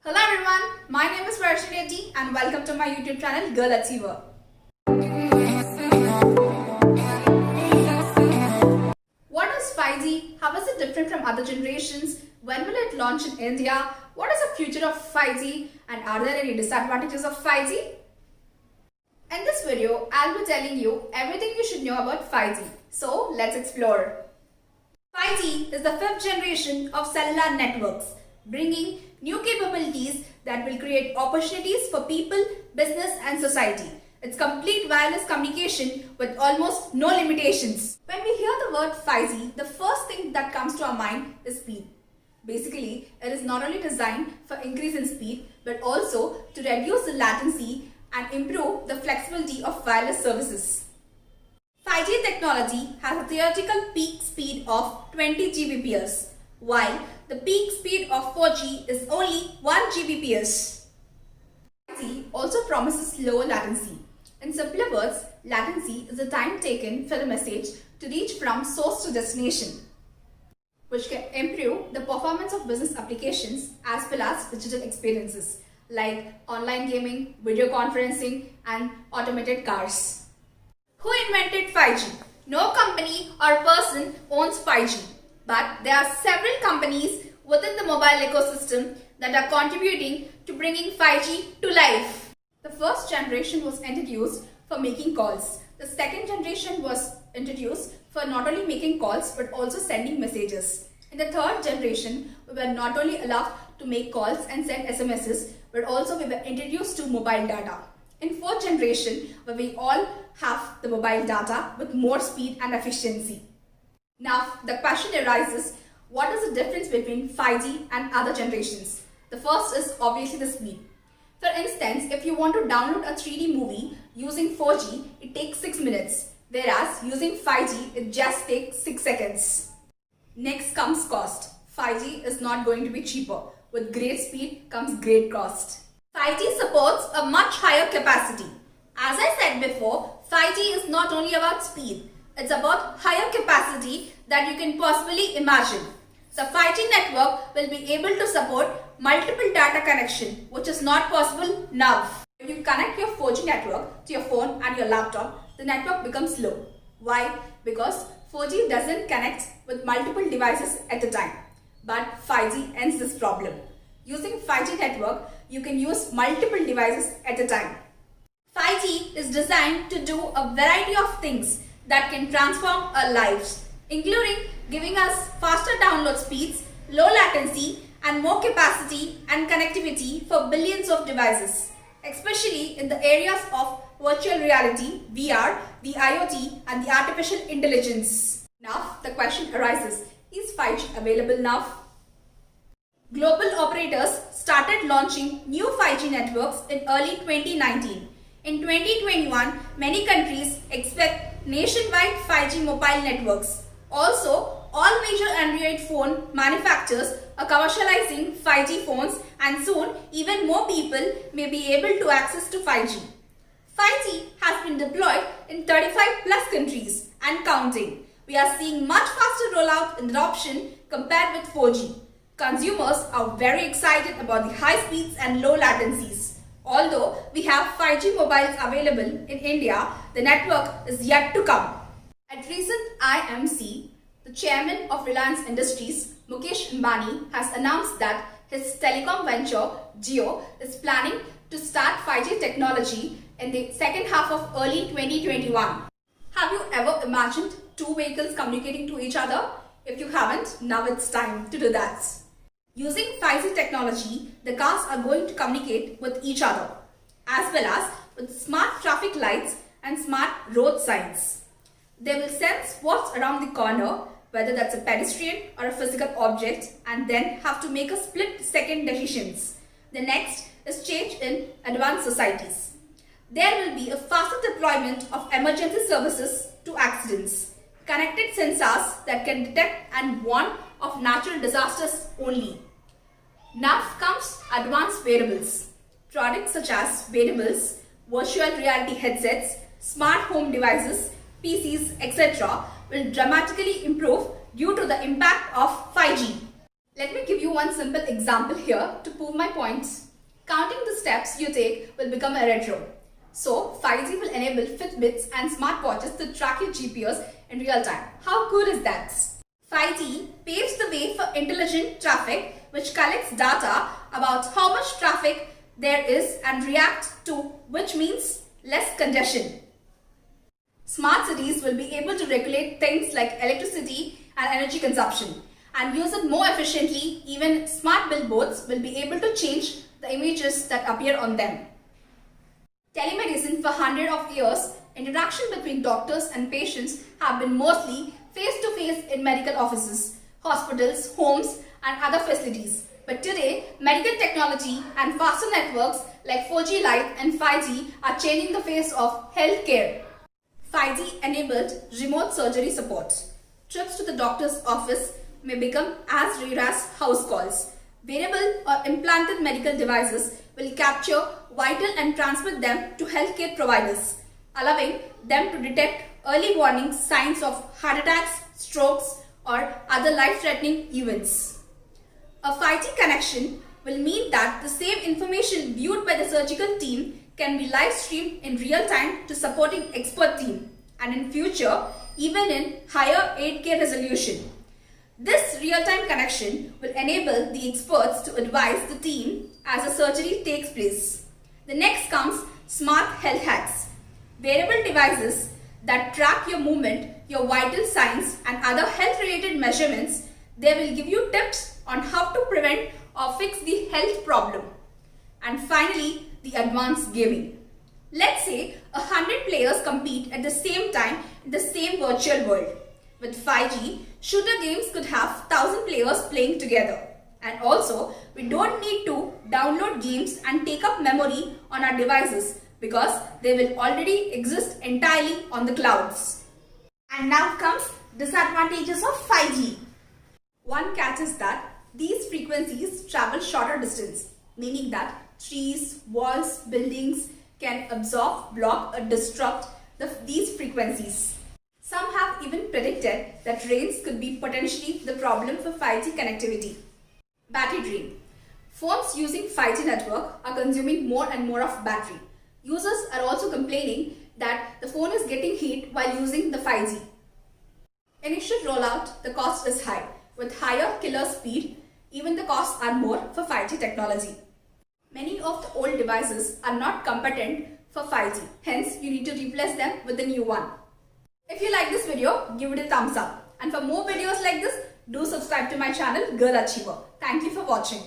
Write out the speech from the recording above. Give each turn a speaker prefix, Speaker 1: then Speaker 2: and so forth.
Speaker 1: Hello everyone, my name is Varshini Reddy and welcome to my YouTube channel Girl Achiever. What is 5G? How is it different from other generations? When will it launch in India? What is the future of 5G and are there any disadvantages of 5G? In this video, I'll be telling you everything you should know about 5G. So let's explore. 5G is the fifth generation of cellular networks, bringing new capabilities that will create opportunities for people, business and society. It's complete wireless communication with almost no limitations. When we hear the word 5G, the first thing that comes to our mind is speed. Basically, it is not only designed for increase in speed, but also to reduce the latency and improve the flexibility of wireless services. 5G technology has a theoretical peak speed of 20 Gbps, while the peak speed of 4G is only 1 Gbps. 5G also promises lower latency. In simpler words, latency is the time taken for the message to reach from source to destination, which can improve the performance of business applications as well as digital experiences like online gaming, video conferencing, and automated cars. Who invented 5G? No company or person owns 5G, but there are several companies within the mobile ecosystem that are contributing to bringing 5G to life. The first generation was introduced for making calls. The second generation was introduced for not only making calls but also sending messages. In the third generation, we were not only allowed to make calls and send SMSs, but also we were introduced to mobile data. In fourth generation, where we all have the mobile data with more speed and efficiency. Now, the question arises, what is the difference between 5G and other generations? The first is obviously the speed. For instance, if you want to download a 3D movie using 4G, it takes 6 minutes, whereas using 5G, it just takes 6 seconds. Next comes cost. 5G is not going to be cheaper. With great speed comes great cost. 5G supports a much higher capacity. As I said before, 5G is not only about speed, it's about higher capacity that you can possibly imagine. The 5G network will be able to support multiple data connection, which is not possible now. If you connect your 4G network to your phone and your laptop, the network becomes slow. Why? Because 4G doesn't connect with multiple devices at a time. But 5G ends this problem. Using 5G network, you can use multiple devices at a time. 5G is designed to do a variety of things that can transform our lives, including giving us faster download speeds, low latency, and more capacity and connectivity for billions of devices, especially in the areas of virtual reality, VR, the IoT, and the artificial intelligence. Now, the question arises, is 5G available now? Global operators started launching new 5G networks in early 2019. In 2021, many countries expect nationwide 5G mobile networks. Also, all major Android phone manufacturers are commercializing 5G phones and soon even more people may be able to access to 5G. 5G has been deployed in 35 plus countries and counting. We are seeing much faster rollout and adoption compared with 4G. Consumers are very excited about the high speeds and low latencies. Although we have 5G mobiles available in India, the network is yet to come. At recent IMC, the chairman of Reliance Industries, Mukesh Ambani, has announced that his telecom venture, Jio, is planning to start 5G technology in the second half of early 2021. Have you ever imagined two vehicles communicating to each other? If you haven't, now it's time to do that. Using 5G technology, the cars are going to communicate with each other, as well as with smart traffic lights and smart road signs. They will sense what's around the corner, whether that's a pedestrian or a physical object, and then have to make a split-second decisions. The next is change in advanced societies. There will be a faster deployment of emergency services to accidents, connected sensors that can detect and warn of natural disasters only. Now comes advanced wearables. Products such as wearables, virtual reality headsets, smart home devices, PCs, etc. will dramatically improve due to the impact of 5G. Let me give you one simple example here to prove my points. Counting the steps you take will become a retro. So 5G will enable Fitbits and smartwatches to track your GPS in real time. How cool is that? 5G paves the way for intelligent traffic, which collects data about how much traffic there is and reacts to, which means less congestion. Smart cities will be able to regulate things like electricity and energy consumption and use it more efficiently. Even smart billboards will be able to change the images that appear on them. Telemedicine for hundreds of years, interaction between doctors and patients have been mostly face-to-face in medical offices, hospitals, homes and other facilities. But today, medical technology and faster networks like 4G Lite and 5G are changing the face of healthcare. 5G enabled remote surgery support. Trips to the doctor's office may become as rare as house calls. Wearable or implanted medical devices will capture vital and transmit them to healthcare providers, allowing them to detect early warning signs of heart attacks, strokes, or other life-threatening events. A 5G connection will mean that the same information viewed by the surgical team can be live streamed in real time to supporting expert team, and in future even in higher 8K resolution. This real-time connection will enable the experts to advise the team as a surgery takes place. The next comes smart health hacks. Wearable devices that track your movement, your vital signs and other health-related measurements. They will give you tips on how to prevent or fix the health problem. And finally, the advanced gaming. Let's say 100 players compete at the same time in the same virtual world. With 5G, shooter games could have 1,000 players playing together. And also, we don't need to download games and take up memory on our devices because they will already exist entirely on the clouds. And now comes disadvantages of 5G. One catch is that these frequencies travel shorter distance, meaning that trees, walls, buildings can absorb, block or disrupt these frequencies. Some have even predicted that rains could be potentially the problem for 5G connectivity. Battery drain. Phones using 5G network are consuming more and more of battery. Users are also complaining that the phone is getting heat while using the 5G. Initial rollout, the cost is high. With higher killer speed, even the costs are more for 5G technology. Many of the old devices are not competent for 5G. Hence, you need to replace them with a new one. If you like this video, give it a thumbs up. And for more videos like this, do subscribe to my channel, Girl Achiever. Thank you for watching.